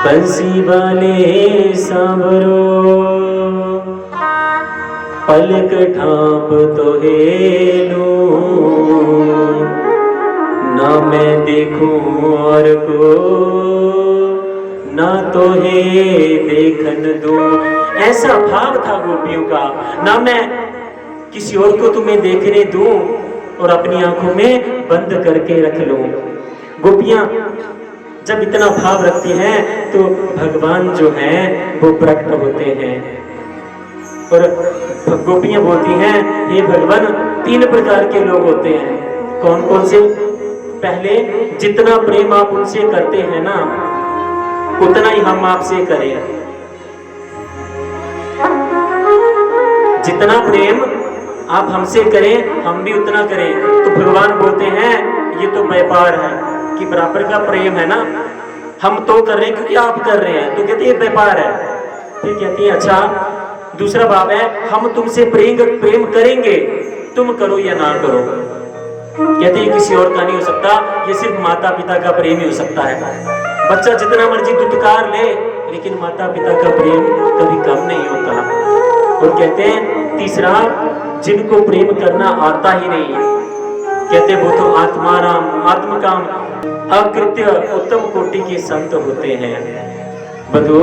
बंसी वाले सांवरो पलक ठाप तो हेलो, ना मैं देखूं और को ना तो हे देखन दो। ऐसा भाव था गोपियों का, ना मैं किसी और को तुम्हें देखने दूं और अपनी आंखों में बंद करके रख लूं। गोपियां जब इतना भाव रखती हैं तो भगवान जो हैं वो प्रकट होते हैं। और गोपियां बोलती हैं, हे भगवान, 3 प्रकार के लोग होते हैं। कौन कौन से? पहले, जितना प्रेम आप उनसे करते हैं ना, उतना ही हम आपसे करें। जितना प्रेम आप हमसे करें, हम भी उतना करें। तो भगवान बोलते हैं ये तो व्यापार है कि बराबर का प्रेम है ना, हम तो कर रहे हैं क्योंकि आप कर रहे हैं, तो कहते हैं व्यापार है। फिर कहती है अच्छा, दूसरा भाव है, हम तुमसे प्रेम करेंगे, तुम करो या ना करो। कहते हैं किसी और का नहीं हो सकता, ये सिर्फ माता पिता का प्रेम ही हो सकता है। बच्चा जितना मर्जी दुत्कार ले, लेकिन माता पिता का प्रेम कभी कम नहीं होता। और कहते हैं तीसरा, जिनको प्रेम करना आता ही नहीं, कहते वो तो आत्माराम आत्मकाम अकृत्य उत्तम कोटि के संत होते हैं। बंधु,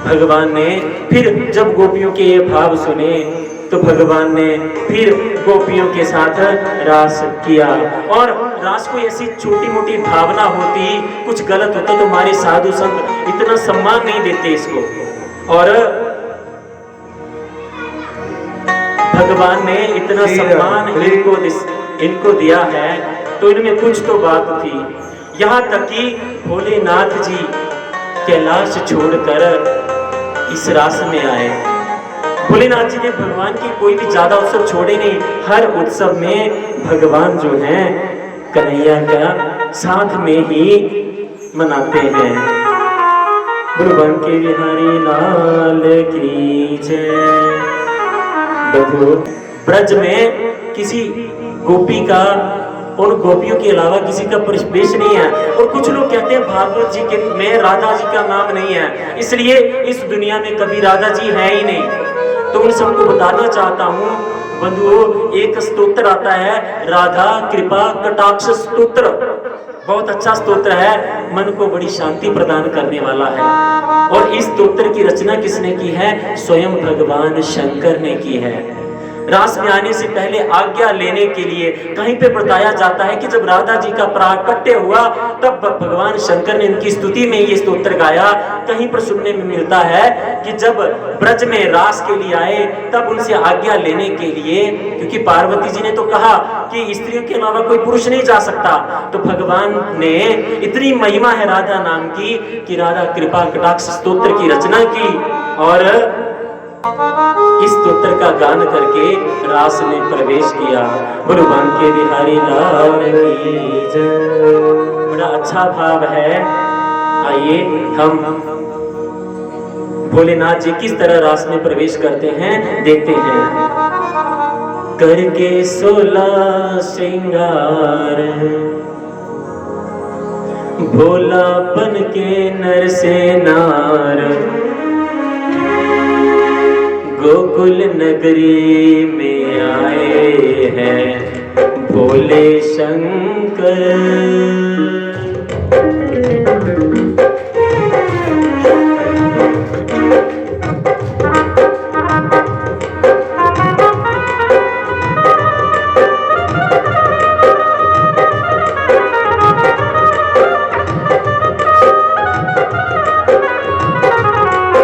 भगवान ने फिर जब गोपियों के ये भाव सुने तो भगवान ने फिर गोपियों के साथ रास किया। और रास कोई ऐसी छोटी मोटी भावना होती, कुछ गलत होता तो हमारे साधु संत इतना सम्मान नहीं देते इसको। और भगवान ने इतना सम्मान इनको दिया है तो इनमें कुछ तो बात थी। यहाँ तक कि भोलेनाथ जी कैलाश छोड़कर इस रास में आए। भोलेनाथ जी ने भगवान की कोई भी ज्यादा उत्सव छोड़े नहीं, हर उत्सव में भगवान जो है कन्हैया का साथ में ही मनाते हैं। भगवान के बिहारी लाल की जय। बंधु, ब्रज में किसी गोपी का उन गोपियों के अलावा किसी का प्रवेश नहीं है। और कुछ लोग कहते हैं भागवत जी के में राधा जी का नाम नहीं है, इसलिए इस दुनिया में कभी राधा जी है ही नहीं। तो उन सबको बताना चाहता हूँ बंधुओं, एक स्तोत्र आता है राधा कृपा कटाक्ष स्तोत्र, बहुत अच्छा स्तोत्र है, मन को बड़ी शांति प्रदान करने वाला है। और इस स्तोत्र की रचना किसने की है? स्वयं भगवान शंकर ने की है। रास में आने से पहले आज्ञा लेने के लिए कहीं पे बताया जाता है कि जब राधा जी का प्राकट्य हुआ तब भगवान शंकर ने इनकी स्तुति में ये स्तोत्र गाया। कहीं पर सुनने में मिलता है कि जब ब्रज में रास के लिए आए तब उनसे आज्ञा लेने के लिए, क्योंकि पार्वती जी ने तो कहा कि स्त्रियों के अलावा कोई पुरुष नहीं जा सकता, तो भगवान ने इतनी महिमा है राधा नाम की कि राधा कृपा कटाक्ष स्तोत्र की रचना की और इस स्तोत्र का गान करके रास में प्रवेश किया। भगवान के बिहारी लाल की जय। बड़ा अच्छा भाव है। आइए हम भोलेनाथ जी किस तरह रास में प्रवेश करते हैं देखते हैं। करके 16 श्रृंगार भोलापन के नर से नार, गोकुल नगरी में आए हैं भोले शंकर।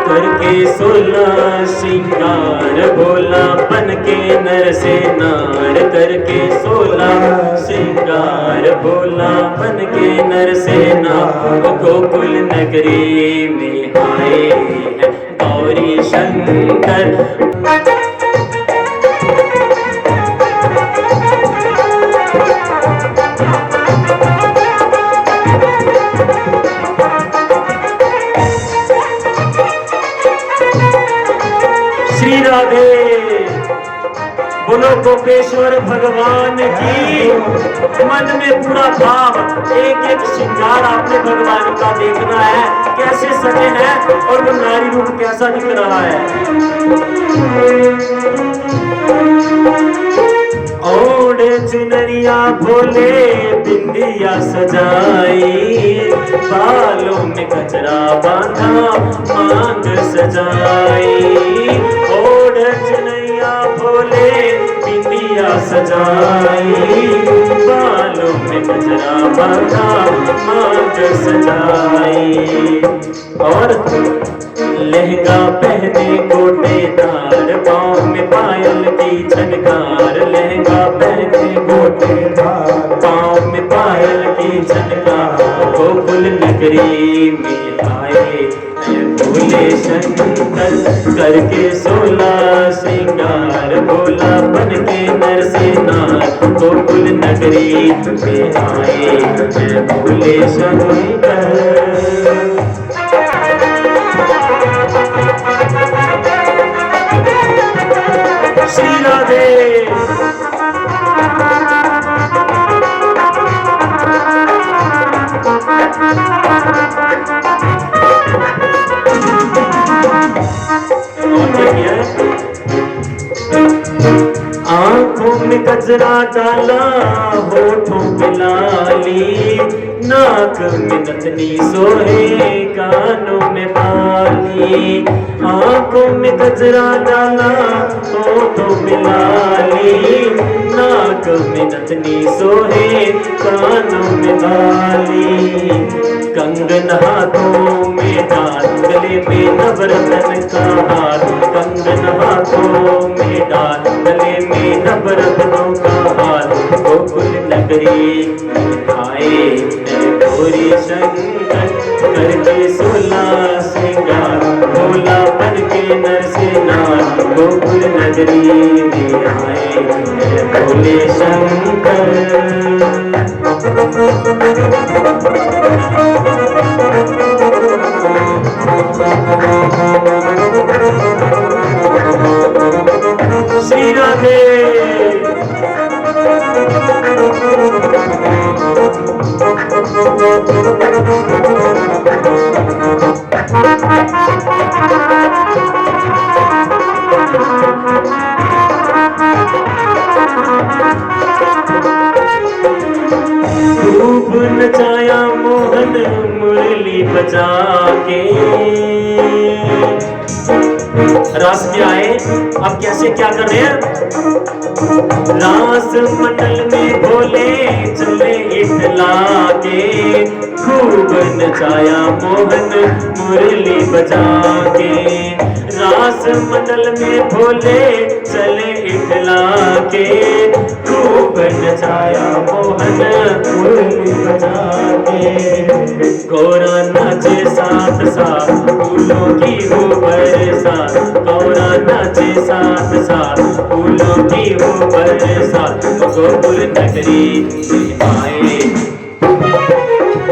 करके 16 श्रृंगार भोलापन के नर से नार, करके 16 श्रृंगार भोलापन के नर से नार, गोकुल नगरी में आए हैं गौरी शंकर। श्री राधे बोलो गोपेश्वर भगवान की। मन में पूरा भाव, एक एक श्रृंगार आपने भगवान का देखना है। कैसे कैसे सजे हैं और वो नारी रूप कैसा दिख रहा है। ओढ़े चुनरिया भोले बिंदिया सजाई, बालों में गजरा बांधा मांग सजाई। ओढ़े चुनरिया भोले बिंदिया सजाई, बालों में गजरा बांधा मांग सजाई। और लहंगा पहने गोटेदार, पाँव में पायल की झनकार। लहंगा पहने गोटेदार, पाँव में पायल की झनकार। गोकुल नगरी में आए भोले शंकर, करके 16 श्रृंगार। भोला बन के नर से नार, गोकुल नगरी में आए भोले शंकर। श्री राधे। आंखों में गजरा डाला, होठों पे लाली, नाक में नथनी सोहे, कानों में बाली। आंखों में गजरा डाला, होठों में लाली, नाक में नथनी सोहे, कानों में बाली। कंगन हाथों में डाल, गले में नवरत्न का हार। कंगन हाथों में डाल, गले में नवरत्नों का हार। गोकुल नगरी आए भोले शंकर, करके 16 श्रृंगार। भोला बन के नर से नार, गोकुल नगरी में आए भोले शंकर। श्री राधे। खूब नचाया मोहन मुरली बजा के। रास क्या है, अब कैसे क्या कर रहे हैं? रास मंडल में भोले चले इतला के। खूब नचाया मोहन मुरली बजा के। रास मंडल में भोले चले इतला के। खूब नचाया मोहन मुरली बजा के। गौरा नाचे साथ साथ, फूलों की हो बरसात। गौरा नाचे साथ साथ, फूलों की हो बरसात। गोकुल नगरी में आए।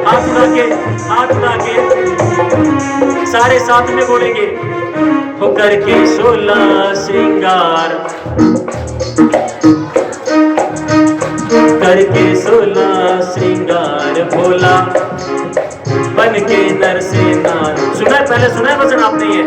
हाथ उठा के, हाथ उठा के सारे साथ में बोलेंगे। हो करके 16 श्रृंगार, करके 16 श्रृंगार। भोला बन के नर से नार। सुना है, पहले सुना है वचन आपने ये?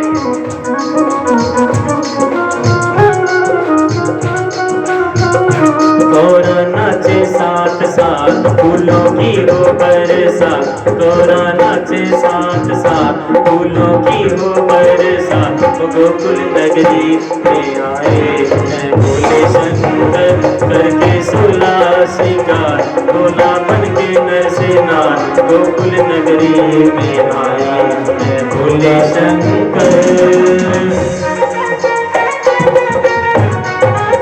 गौरा नाचे साथ साथ, फूलों की हो बरसात। गौरा नाचे साथ साथ, फूलों की हो बरसात। गोकुल नगरी में आए भोले शंकर, करके 16 श्रृंगार। भोला बन के नर से नार, गोकुल नगरी में आए भोले शंकर।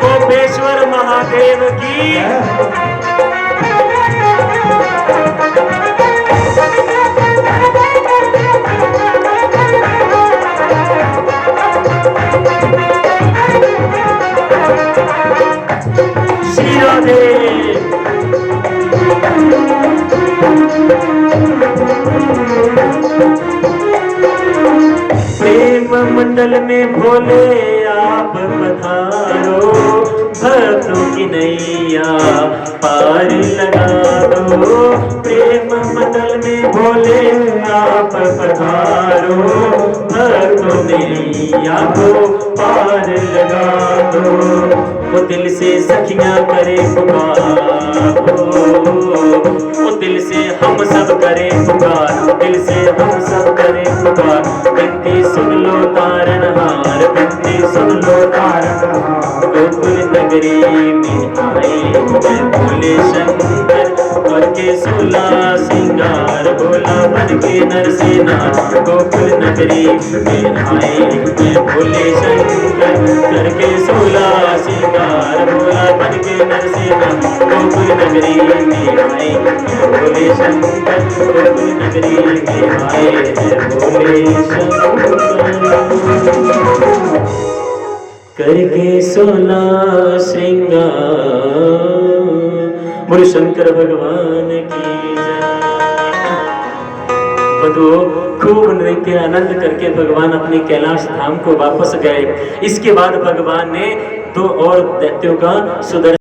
गोपेश्वर महादेव की। श्री राधे। प्रेम मंडल में भोले आप पधारो। भक्तों की नैया पार लगा दो। प्रेम मंडल में भोले आप पधारो। नैया को पार लगा दो। वो दिल से सखियां करे पुकार, वो दिल से हम सब करे पुकार, दिल से हम सब करे पुकार। बिनती सुन लो तारनहार, बिनती सुन लो तारनहार। गोकुल नगरी में आए जय भोले शंकर, करके 16 सिंगार, भोला बन के नरसिंहार। गोकुल नगरी में आए जय भोले शंकर, करके 16 सिंगार, भोला बन के नरसिंहार। गोकुल नगरी में आए जय भोले शंकर, गोकुल नगरी में आए जय भोले शंकर, करके 16 श्रृंगार। बोले शंकर भगवान की जय। बधुओं खूब नृत्य आनंद करके भगवान अपने कैलाश धाम को वापस गए। इसके बाद भगवान ने 2 और दैत्यों का सुदर्शन